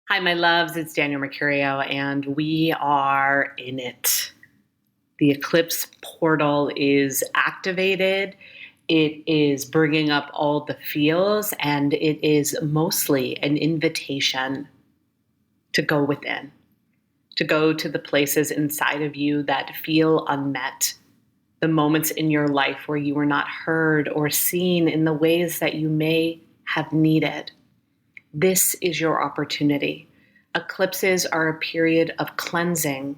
Hi, my loves. It's Danielle Mercurio, and we are in it. The eclipse portal is activated. It is bringing up all the feels, and it is mostly an invitation to go within, to go to the places inside of you that feel unmet, the moments in your life where you were not heard or seen in the ways that you may have needed. This is your opportunity. Eclipses are a period of cleansing,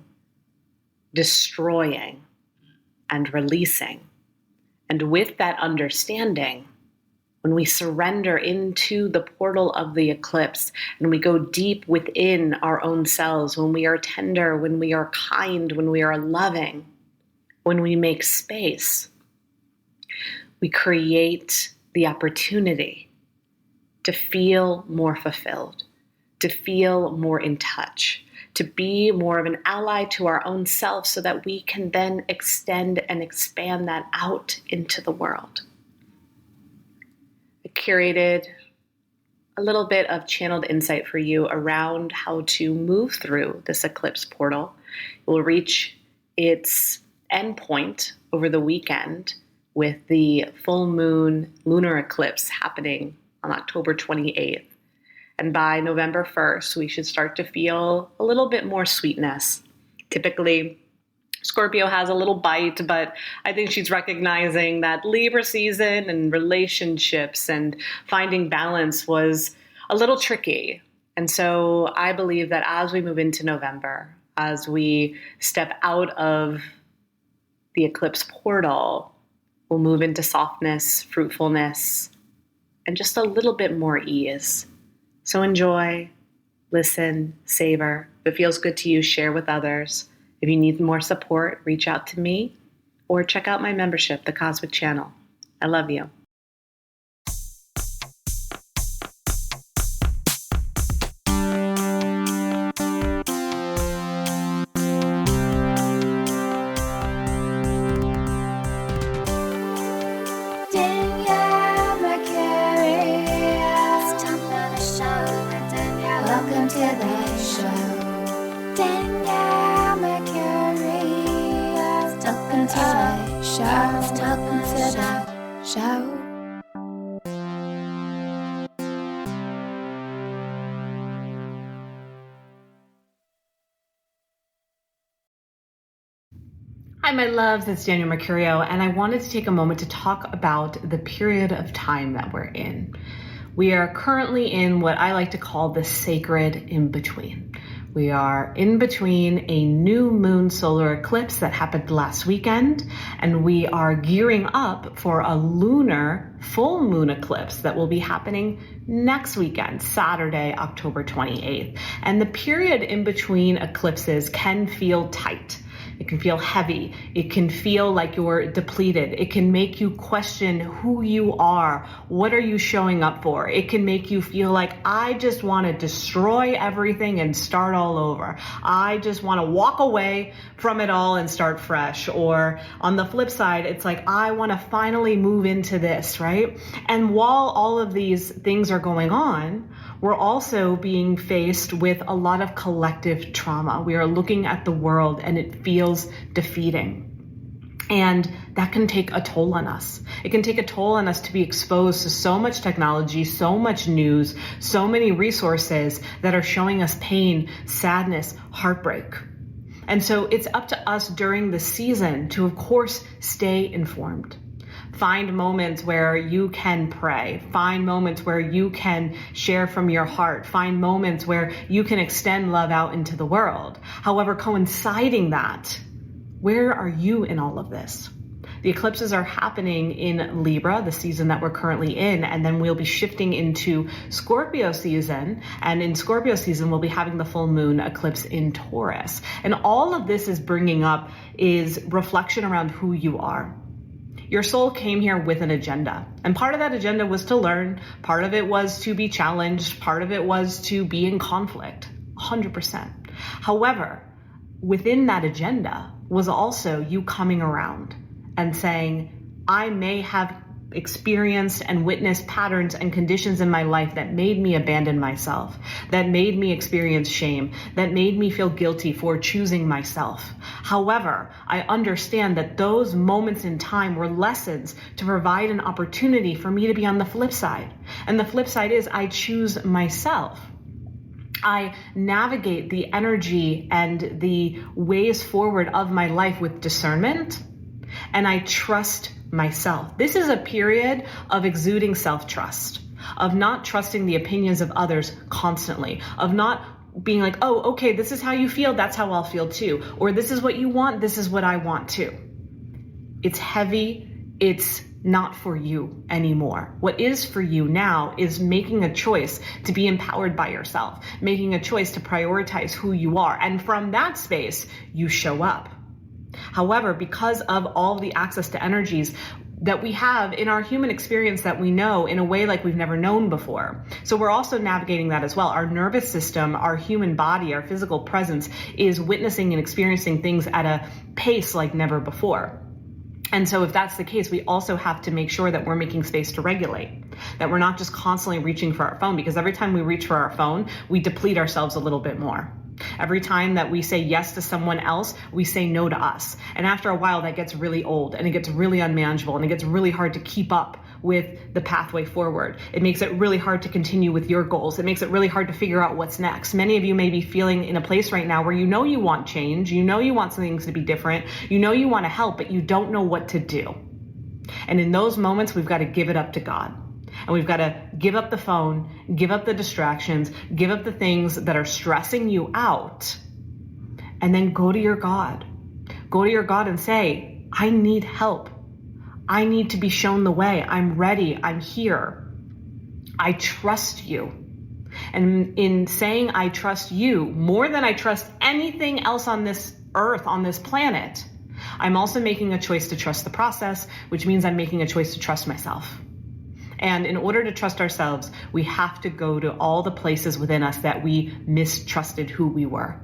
destroying, and releasing. And with that understanding, when we surrender into the portal of the eclipse and we go deep within our own selves, when we are tender, when we are kind, when we are loving, when we make space, we create the opportunity to feel more fulfilled, to feel more in touch, to be more of an ally to our own self so that we can then extend and expand that out into the world. I curated a little bit of channeled insight for you around how to move through this eclipse portal. It will reach its endpoint over the weekend with the full moon lunar eclipse happening on October 28th. And by November 1st, we should start to feel a little bit more sweetness. Typically, Scorpio has a little bite, but I think she's recognizing that Libra season and relationships and finding balance was a little tricky. And so I believe that as we move into November, as we step out of the eclipse portal, we'll move into softness, fruitfulness, and just a little bit more ease. So enjoy, listen, savor. If it feels good to you, share with others. If you need more support, reach out to me or check out my membership, The Cosmic Channel. I love you. Danielle Mercurio, it's time for the show. Danielle, welcome to the show. Danielle Mercurio, welcome to the show. Welcome to the show. Hi, my loves. It's Danielle Mercurio, and I wanted to take a moment to talk about the period of time that we're in. We are currently in what I like to call the sacred in-between. We are in between a new moon solar eclipse that happened last weekend, and we are gearing up for a lunar full moon eclipse that will be happening next weekend, Saturday, October 28th. And the period in between eclipses can feel tight. It can feel heavy. It can feel like you're depleted. It can make you question who you are. What are you showing up for? It can make you feel like, I just want to destroy everything and start all over. I just want to walk away from it all and start fresh. Or on the flip side, it's like, I want to finally move into this, right? And while all of these things are going on, we're also being faced with a lot of collective trauma. We are looking at the world and it feels defeating. And that can take a toll on us. It can take a toll on us to be exposed to so much technology, so much news, so many resources that are showing us pain, sadness, heartbreak. And so it's up to us during the season to, of course, stay informed. Find moments where you can pray. Find moments where you can share from your heart. Find moments where you can extend love out into the world. However, coinciding that, where are you in all of this? The eclipses are happening in Libra, the season that we're currently in, and then we'll be shifting into Scorpio season. And in Scorpio season, we'll be having the full moon eclipse in Taurus. And all of this is bringing up is reflection around who you are. Your soul came here with an agenda, and part of that agenda was to learn, part of it was to be challenged, part of it was to be in conflict, 100%. However, within that agenda was also you coming around and saying, I may have experienced and witnessed patterns and conditions in my life that made me abandon myself, that made me experience shame, that made me feel guilty for choosing myself. However, I understand that those moments in time were lessons to provide an opportunity for me to be on the flip side. And the flip side is I choose myself. I navigate the energy and the ways forward of my life with discernment, and I trust myself. This is a period of exuding self-trust, of not trusting the opinions of others constantly, of not being like, oh, okay, this is how you feel, that's how I'll feel too. Or this is what you want, this is what I want too. It's heavy, it's not for you anymore. What is for you now is making a choice to be empowered by yourself, making a choice to prioritize who you are. And from that space, you show up. However, because of all the access to energies that we have in our human experience that we know in a way like we've never known before. So we're also navigating that as well. Our nervous system, our human body, our physical presence is witnessing and experiencing things at a pace like never before. And so if that's the case, we also have to make sure that we're making space to regulate, that we're not just constantly reaching for our phone, because every time we reach for our phone, we deplete ourselves a little bit more. Every time that we say yes to someone else, we say no to us. And after a while, that gets really old and it gets really unmanageable and it gets really hard to keep up with the pathway forward. It makes it really hard to continue with your goals. It makes it really hard to figure out what's next. Many of you may be feeling in a place right now where you know you want change, you know you want some things to be different, you know you want to help, but you don't know what to do. And in those moments, we've got to give it up to God. And we've got to give up the phone, give up the distractions, give up the things that are stressing you out, and then go to your God. Go to your God and say, I need help. I need to be shown the way. I'm ready. I'm here. I trust you. And in saying I trust you more than I trust anything else on this earth, on this planet, I'm also making a choice to trust the process, which means I'm making a choice to trust myself. And in order to trust ourselves, we have to go to all the places within us that we mistrusted who we were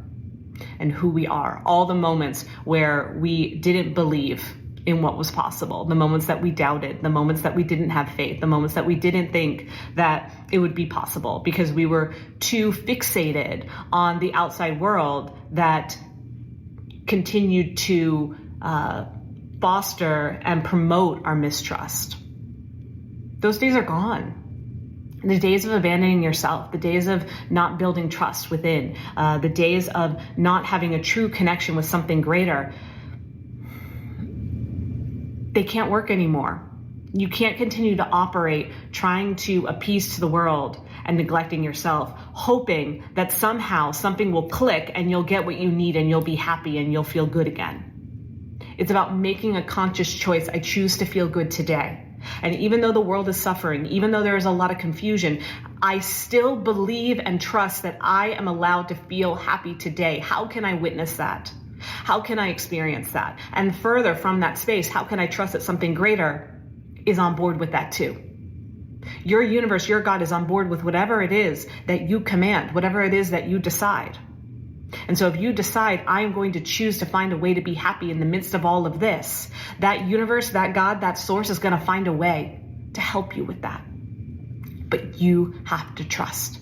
and who we are. All the moments where we didn't believe in what was possible, the moments that we doubted, the moments that we didn't have faith, the moments that we didn't think that it would be possible because we were too fixated on the outside world that continued to foster and promote our mistrust. Those days are gone. The days of abandoning yourself, the days of not building trust within, the days of not having a true connection with something greater, they can't work anymore. You can't continue to operate trying to appease to the world and neglecting yourself, hoping that somehow something will click and you'll get what you need and you'll be happy and you'll feel good again. It's about making a conscious choice. I choose to feel good today. And even though the world is suffering, even though there is a lot of confusion, I still believe and trust that I am allowed to feel happy today. How can I witness that? How can I experience that? And further from that space, how can I trust that something greater is on board with that too? Your universe, your God is on board with whatever it is that you command, whatever it is that you decide. And so if you decide, I'm going to choose to find a way to be happy in the midst of all of this, that universe, that God, that source is going to find a way to help you with that. But you have to trust.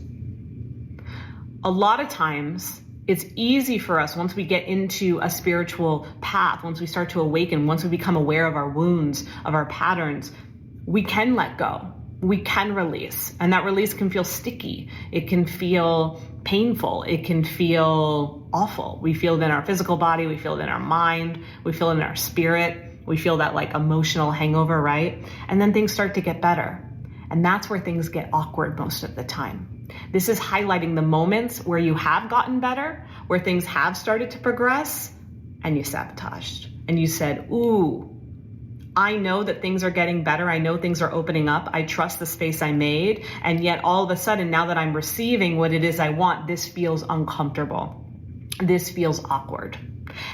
A lot of times, it's easy for us once we get into a spiritual path, once we start to awaken, once we become aware of our wounds, of our patterns, we can let go. We can release. And that release can feel sticky. It can feel painful. It can feel awful. We feel it in our physical body. We feel it in our mind. We feel it in our spirit. We feel that like emotional hangover, right? And then things start to get better. And that's where things get awkward most of the time. This is highlighting the moments where you have gotten better, where things have started to progress, and you sabotaged. And you said, ooh, I know that things are getting better. I know things are opening up. I trust the space I made. And yet all of a sudden, now that I'm receiving what it is I want, this feels uncomfortable. This feels awkward.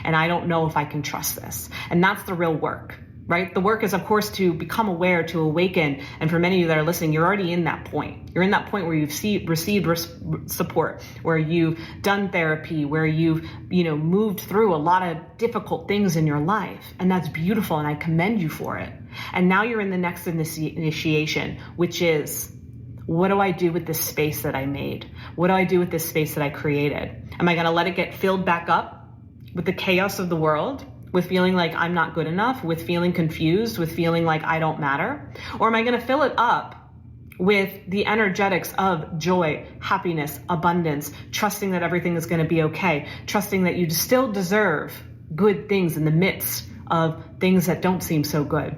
And I don't know if I can trust this. And that's the real work. right? The work is, of course, to become aware, to awaken. And for many of you that are listening, you're already in that point. You're in that point where you've received support, where you've done therapy, where you've, moved through a lot of difficult things in your life. And that's beautiful. And I commend you for it. And now you're in the next initiation, which is, what do I do with this space that I made? What do I do with this space that I created? Am I going to let it get filled back up with the chaos of the world? With feeling like I'm not good enough, with feeling confused, with feeling like I don't matter? Or am I going to fill it up with the energetics of joy, happiness, abundance, trusting that everything is going to be okay, trusting that you still deserve good things in the midst of things that don't seem so good?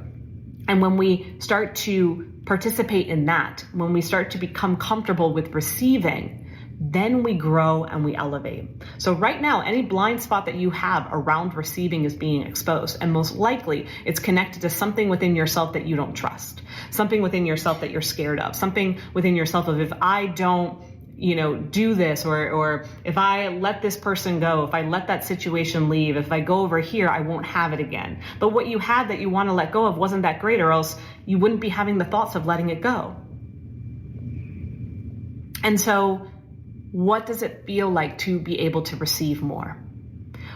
And when we start to participate in that, when we start to become comfortable with receiving, then we grow and we elevate. So right now, any blind spot that you have around receiving is being exposed. And most likely it's connected to something within yourself that you don't trust, something within yourself that you're scared of, something within yourself of, if I don't, do this, or if I let this person go, if I let that situation leave, if I go over here, I won't have it again. But what you had that you want to let go of wasn't that great, or else you wouldn't be having the thoughts of letting it go. And so what does it feel like to be able to receive more?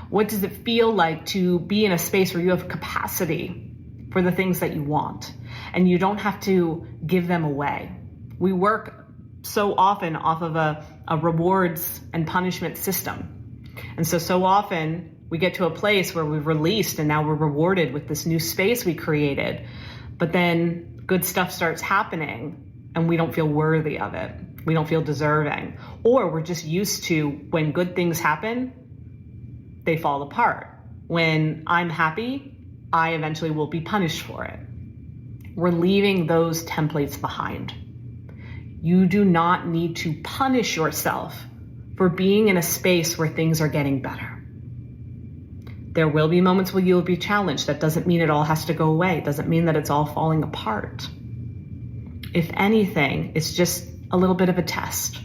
What does it feel like to be in a space where you have capacity for the things that you want and you don't have to give them away? We work so often off of a rewards and punishment system. And so often we get to a place where we've released and now we're rewarded with this new space we created. But then good stuff starts happening and we don't feel worthy of it. We don't feel deserving. Or we're just used to, when good things happen, they fall apart. When I'm happy, I eventually will be punished for it. We're leaving those templates behind. You do not need to punish yourself for being in a space where things are getting better. There will be moments where you'll be challenged. That doesn't mean it all has to go away. It doesn't mean that it's all falling apart. If anything, it's just a little bit of a test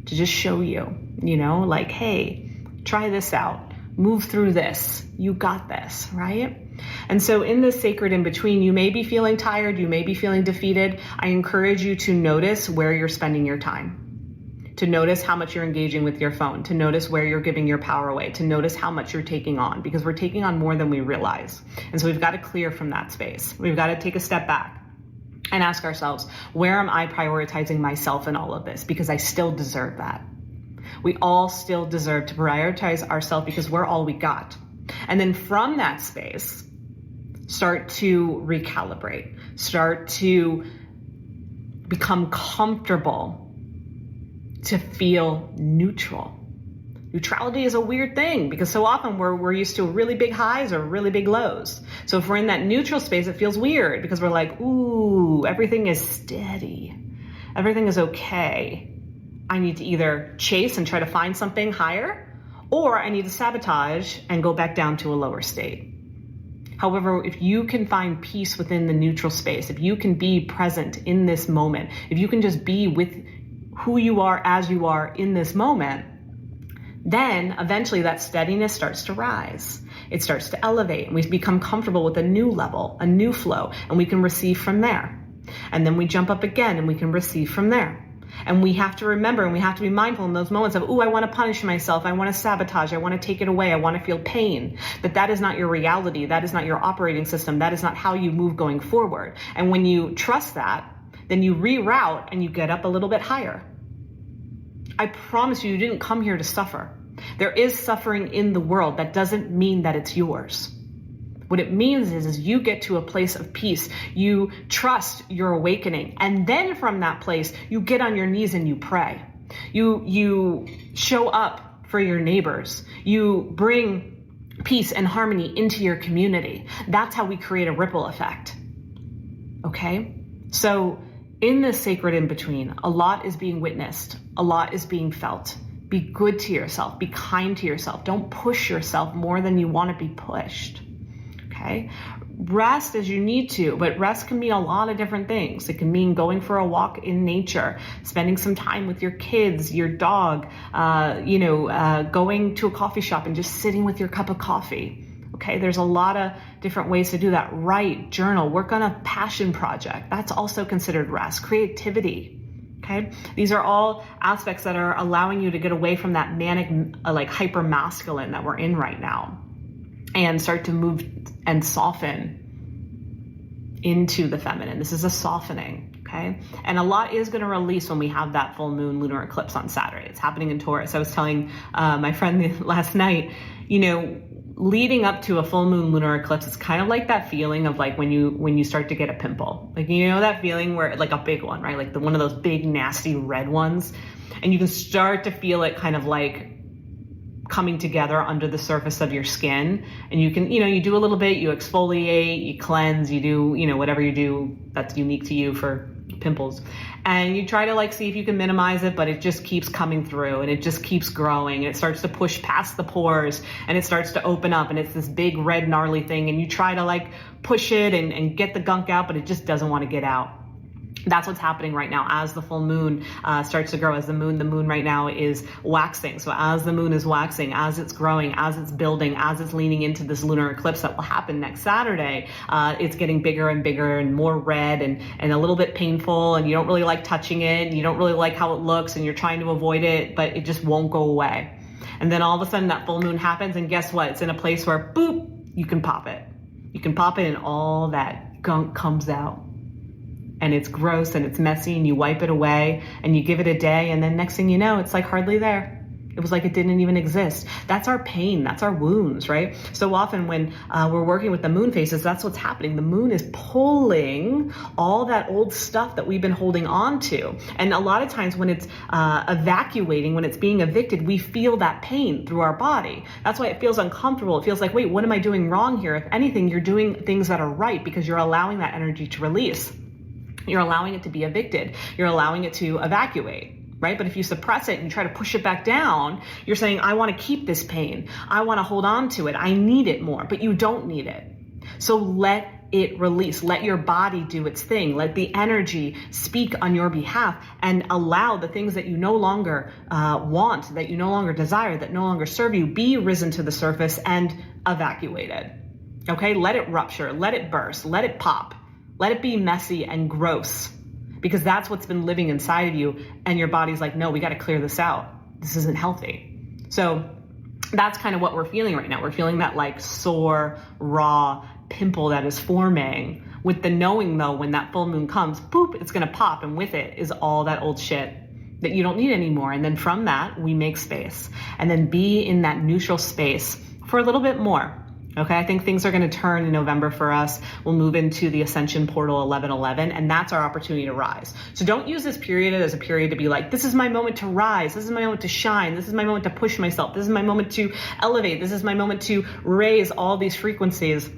to just show you, like, hey, try this out, move through this, you got this, right? And so in this sacred in between, you may be feeling tired, you may be feeling defeated. I encourage you to notice where you're spending your time, to notice how much you're engaging with your phone, to notice where you're giving your power away, to notice how much you're taking on, because we're taking on more than we realize. And so we've got to clear from that space. We've got to take a step back and ask ourselves, where am I prioritizing myself in all of this? Because I still deserve that. We all still deserve to prioritize ourselves because we're all we got. And then from that space, start to recalibrate, start to become comfortable to feel neutral. Neutrality is a weird thing because so often we're used to really big highs or really big lows. So if we're in that neutral space, it feels weird because we're like, ooh, everything is steady. Everything is okay. I need to either chase and try to find something higher, or I need to sabotage and go back down to a lower state. However, if you can find peace within the neutral space, if you can be present in this moment, if you can just be with who you are as you are in this moment, then eventually that steadiness starts to rise. It starts to elevate and we become comfortable with a new level, a new flow, and we can receive from there. And then we jump up again and we can receive from there. And we have to remember and we have to be mindful in those moments of, ooh, I want to punish myself. I want to sabotage. I want to take it away. I want to feel pain. That is not your reality. That is not your operating system. That is not how you move going forward. And when you trust that, then you reroute and you get up a little bit higher. I promise you didn't come here to suffer. There is suffering in the world. That doesn't mean that it's yours. What it means is you get to a place of peace. You trust your awakening. And then from that place, you get on your knees and you pray. You show up for your neighbors. You bring peace and harmony into your community. That's how we create a ripple effect. Okay? So in this sacred in-between, a lot is being witnessed. A lot is being felt. Be good to yourself. Be kind to yourself. Don't push yourself more than you want to be pushed. Okay? Rest as you need to, but rest can mean a lot of different things. It can mean going for a walk in nature, spending some time with your kids, your dog, going to a coffee shop and just sitting with your cup of coffee, Okay, there's a lot of different ways to do that. Write, journal, work on a passion project. That's also considered rest. Creativity. Okay, these are all aspects that are allowing you to get away from that manic, like hyper masculine that we're in right now, and start to move and soften into the feminine. This is a softening. Okay, and a lot is going to release when we have that full moon lunar eclipse on Saturday. It's happening in Taurus. I was telling my friend last night, leading up to a full moon lunar eclipse, it's kind of like that feeling of like when you start to get a pimple, like, that feeling where, like, a big one, right? Like one of those big nasty red ones, and you can start to feel it kind of like coming together under the surface of your skin. And you can, you do a little bit, you exfoliate, you cleanse, you do, whatever you do that's unique to you for pimples, and you try to like see if you can minimize it, but it just keeps coming through, and it just keeps growing, and it starts to push past the pores, and it starts to open up, and it's this big red gnarly thing, and you try to like push it and get the gunk out, but it just doesn't want to get out. That's what's happening right now as the full moon starts to grow. As the moon right now is waxing. So as the moon is waxing, as it's growing, as it's building, as it's leaning into this lunar eclipse that will happen next Saturday, it's getting bigger and bigger and more red and a little bit painful, and you don't really like touching it, and you don't really like how it looks, and you're trying to avoid it, but it just won't go away. And then all of a sudden that full moon happens, and guess what? It's in a place where, boop, you can pop it. You can pop it, and all that gunk comes out. And it's gross and it's messy, and you wipe it away and you give it a day, and then next thing you know, it's like hardly there. It was like it didn't even exist. That's our pain. That's our wounds, right? So often when we're working with the moon phases, that's what's happening. The moon is pulling all that old stuff that we've been holding on to. And a lot of times when it's evacuating, when it's being evicted, we feel that pain through our body. That's why it feels uncomfortable. It feels like, wait, what am I doing wrong here? If anything, you're doing things that are right, because you're allowing that energy to release. You're allowing it to be evicted. You're allowing it to evacuate, right? But if you suppress it and try to push it back down, you're saying, I want to keep this pain. I want to hold on to it. I need it more, but you don't need it. So let it release. Let your body do its thing. Let the energy speak on your behalf, and allow the things that you no longer want, that you no longer desire, that no longer serve you, be risen to the surface and evacuated. Okay? Let it rupture. Let it burst. Let it pop. Let it be messy and gross, because that's what's been living inside of you, and your body's like, no, we got to clear this out. This isn't healthy. So that's kind of what we're feeling right now. We're feeling that like sore, raw pimple that is forming, with the knowing though, when that full moon comes, poop, it's going to pop, and with it is all that old shit that you don't need anymore. And then from that, we make space, and then be in that neutral space for a little bit more. Okay, I think things are going to turn in November for us. We'll move into the Ascension Portal 1111, and that's our opportunity to rise. So don't use this period as a period to be like, this is my moment to rise. This is my moment to shine. This is my moment to push myself. This is my moment to elevate. This is my moment to raise all these frequencies.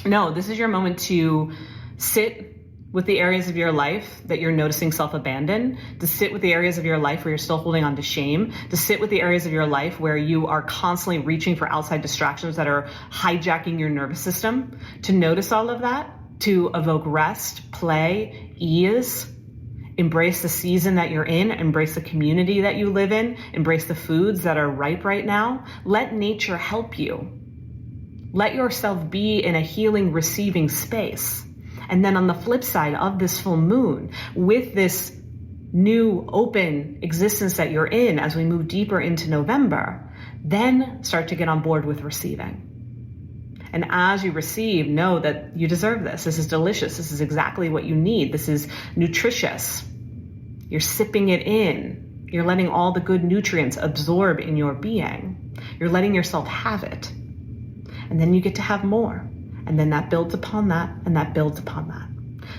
No, this is your moment to sit with the areas of your life that you're noticing self-abandon, to sit with the areas of your life where you're still holding on to shame, to sit with the areas of your life where you are constantly reaching for outside distractions that are hijacking your nervous system, to notice all of that, to evoke rest, play, ease, embrace the season that you're in, embrace the community that you live in, embrace the foods that are ripe right now. Let nature help you. Let yourself be in a healing, receiving space. And then on the flip side of this full moon, with this new open existence that you're in as we move deeper into November, then start to get on board with receiving. And as you receive, know that you deserve this. This is delicious. This is exactly what you need. This is nutritious. You're sipping it in. You're letting all the good nutrients absorb in your being. You're letting yourself have it. And then you get to have more. And then that builds upon that, and that builds upon that.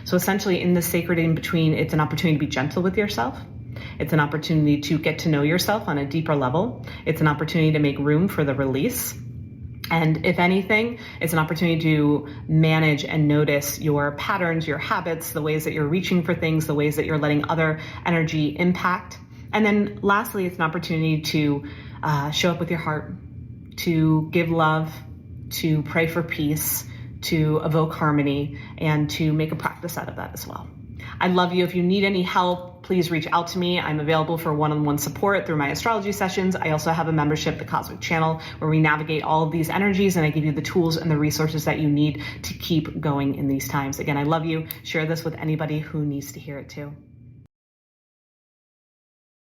So essentially in the sacred in between, it's an opportunity to be gentle with yourself. It's an opportunity to get to know yourself on a deeper level. It's an opportunity to make room for the release. And if anything, it's an opportunity to manage and notice your patterns, your habits, the ways that you're reaching for things, the ways that you're letting other energy impact. And then lastly, it's an opportunity to show up with your heart, to give love, to pray for peace, to evoke harmony, and to make a practice out of that as well. I love you. If you need any help please reach out to me. I'm available for one-on-one support through my astrology sessions. I also have a membership, the Cosmic Channel, where we navigate all of these energies and I give you the tools and the resources that you need to keep going in these times. Again, I love you. Share this with anybody who needs to hear it too.